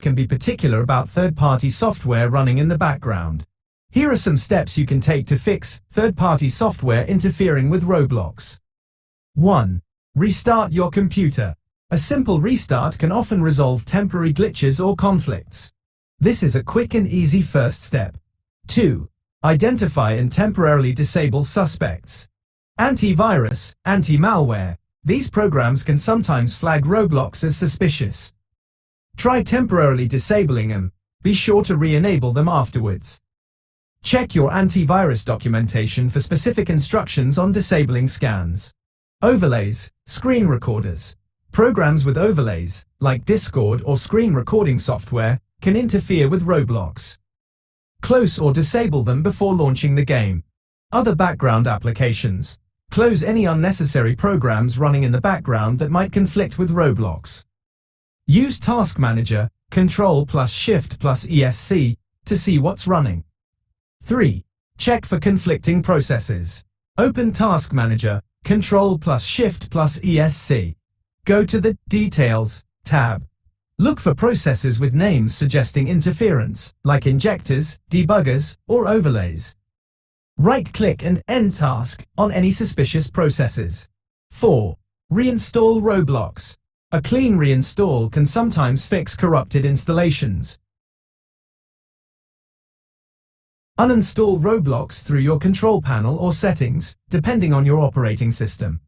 can be particular about third-party software running in the background. Here are some steps you can take to fix third-party software interfering with Roblox. 1. Restart your computer. A simple restart can often resolve temporary glitches or conflicts. This is a quick and easy first step. 2. Identify and temporarily disable suspects. Antivirus, anti-malware. These programs can sometimes flag Roblox as suspicious. Try temporarily disabling them. Be sure to re-enable them afterwards. Check your antivirus documentation for specific instructions on disabling scans. Overlays, screen recorders. Programs with overlays, like Discord or screen recording software, can interfere with Roblox. Close or disable them before launching the game. Other background applications. Close any unnecessary programs running in the background that might conflict with Roblox. Use Task Manager, Ctrl+Shift+ESC, to see what's running. 3. Check for conflicting processes. Open Task Manager, Ctrl+Shift+ESC. Go to the Details tab. Look for processes with names suggesting interference, like injectors, debuggers, or overlays. Right-click and End Task on any suspicious processes. 4. Reinstall Roblox. A clean reinstall can sometimes fix corrupted installations. Uninstall Roblox through your control panel or settings, depending on your operating system.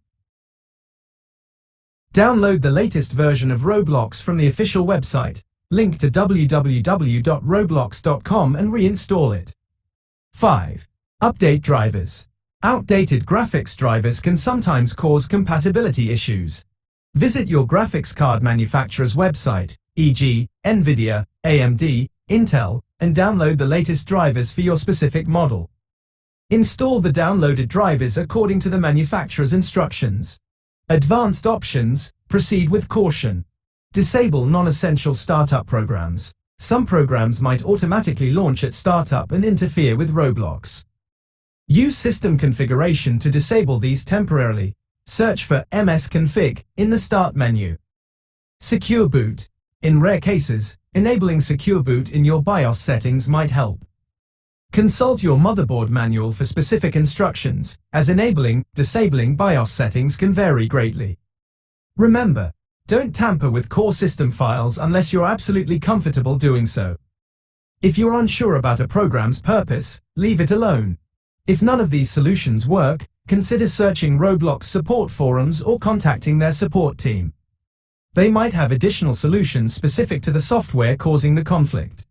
Download the latest version of Roblox from the official website, link to www.roblox.com, and reinstall it. 5. Update drivers. Outdated graphics drivers can sometimes cause compatibility issues. Visit your graphics card manufacturer's website, e.g., NVIDIA, AMD, Intel, and download the latest drivers for your specific model. Install the downloaded drivers according to the manufacturer's instructions. Advanced options, proceed with caution. Disable non-essential startup programs. Some programs might automatically launch at startup and interfere with Roblox. Use system configuration to disable these temporarily. Search for msconfig in the Start menu. Secure boot. In rare cases, enabling secure boot in your BIOS settings might help. Consult your motherboard manual for specific instructions, as enabling, disabling BIOS settings can vary greatly. Remember, don't tamper with core system files unless you're absolutely comfortable doing so. If you're unsure about a program's purpose, leave it alone. If none of these solutions work, consider searching Roblox support forums or contacting their support team. They might have additional solutions specific to the software causing the conflict.